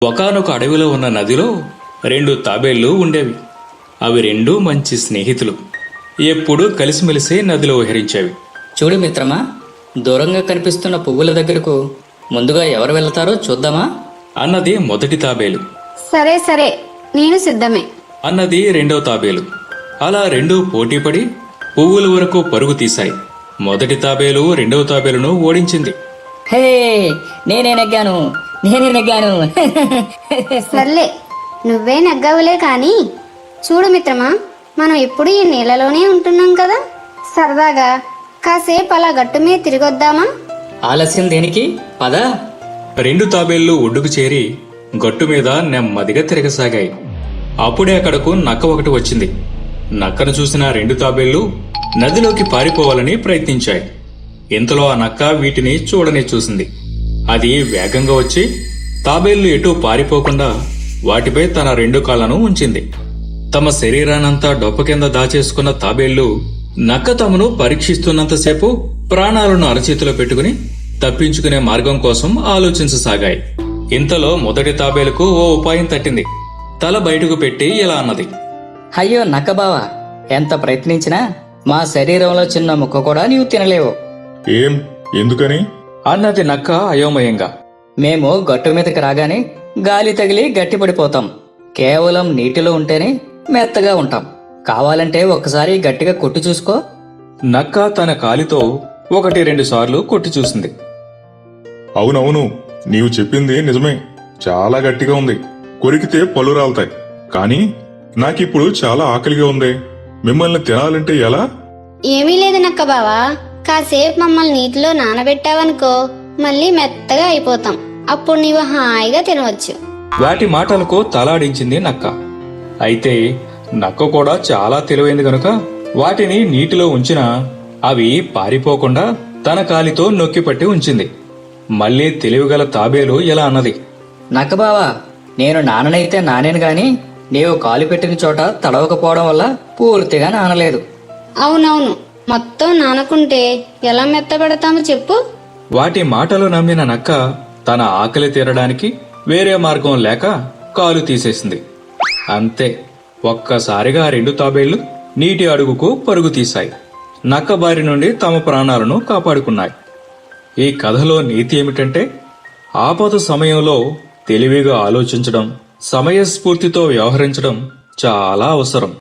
ఒకానొక అడవిలో ఉన్న నదిలో 2 తాబేళ్లు ఉండేవి. అవి రెండూ మంచి స్నేహితులు. ఎప్పుడూ కలిసిమెలిసి నదిలో విహరించేవి. చూడు మిత్రమా, దూరంగా కనిపిస్తున్న పువ్వుల దగ్గరకు ముందుగా ఎవరు వెళ్తారో చూద్దామా అన్నది మొదటి తాబేలు. సరే సరే, నేను సిద్ధమే. అన్నది రెండో తాబేలు. అలా రెండూ పోటీపడి పువ్వుల వరకు పరుగు తీశాయి. మొదటి తాబేలు రెండవ తాబేలును ఓడించింది. హే, నేనే నెగ్గాను. సర్లే, నువ్వే నగ్గవులే కాని చూడు మిత్రమా, మనం ఎప్పుడు ఈ నీళ్ళలోనే ఉంటున్నాం కదా, సరదాగా కాసేపు అలా గట్టు మీద తిరిగొద్దామా? ఆలస్యం దేనికి, పద. 2 తాబేళ్లు ఒడ్డుకు చేరి గట్టు మీద నెమ్మదిగా తిరగసాగాయి. అప్పుడే అక్కడకు నక్క ఒకటి వచ్చింది. నక్కను చూసిన 2 తాబేళ్లు నదిలోకి పారిపోవాలని ప్రయత్నించాయి. ఇంతలో ఆ నక్క వీటిని చూడనే చూసింది. అది వేగంగా వచ్చి తాబేళ్లు ఎటూ పారిపోకుండా వాటిపై తన 2 కాళ్లను ఉంచింది. తమ శరీరానంతా డొప్ప కింద దాచేసుకున్న తాబేళ్లు నక్క తమను పరీక్షిస్తున్నంతసేపు ప్రాణాలను అరచేతిలో పెట్టుకుని తప్పించుకునే మార్గం కోసం ఆలోచించసాగాయి. ఇంతలో మొదటి తాబేలుకు ఓ ఉపాయం తట్టింది. తల బయటకు పెట్టి ఇలా అన్నది. అయ్యో నక్కబావా, ఎంత ప్రయత్నించినా మా శరీరంలో చిన్న ముక్క కూడా నీవు తినలేవు. ఎందుకని అన్నది నక్క అయోమయంగా. మేము గట్టు మీదకి రాగానే గాలి తగిలి గట్టిపడిపోతాం. కేవలం నీటిలో ఉంటేనే మెత్తగా ఉంటాం. కావాలంటే ఒకసారి గట్టిగా కొట్టి చూసుకో. నక్క తన కాలితో 1-2 సార్లు కొట్టి చూసింది. అవునవును, నీవు చెప్పింది నిజమే. చాలా గట్టిగా ఉంది. కొరికితే పళ్ళు రాలుతాయి. కానీ నాకిప్పుడు చాలా ఆకలిగా ఉంది. మిమ్మల్ని తినాలంటే ఎలా? ఏమీ లేదు నక్క బావా, కాసేపు మమ్మల్ని నీటిలో నానబెట్టావనుకో, మళ్ళీ మెత్తగా అయిపోతాం. అప్పుడు నీవు హాయిగా తినవచ్చు. వాటి మాటలకు తలాడించింది నక్క. అయితే నక్క కూడా చాలా తెలివైంది గనుక వాటిని నీటిలో ఉంచినా అవి పారిపోకుండా తన కాలితో నొక్కిపట్టి ఉంచింది. మళ్లీ తెలివిగల తాబేలు ఇలా అన్నది. నక్కబావా, నేను నాననైతే నానేను గాని నీవు కాలు పెట్టిన చోట తడవకపోవడం వల్ల పూర్తిగా నానలేదు. అవునవును, మొత్తం నానకుంటే ఎలా మెత్తబడతామో చెప్పు. వాటి మాటలు నమ్మిన నక్క తన ఆకలి తీరడానికి వేరే మార్గం లేక కాలు తీసేసింది. అంతే, ఒక్కసారిగా 2 తాబేళ్లు నీటి అడుగుకు పరుగు తీశాయి. నక్క బారి నుండి తమ ప్రాణాలను కాపాడుకున్నాయి. ఈ కథలో నీతి ఏమిటంటే, ఆపద సమయంలో తెలివిగా ఆలోచించడం, సమయస్ఫూర్తితో వ్యవహరించడం చాలా అవసరం.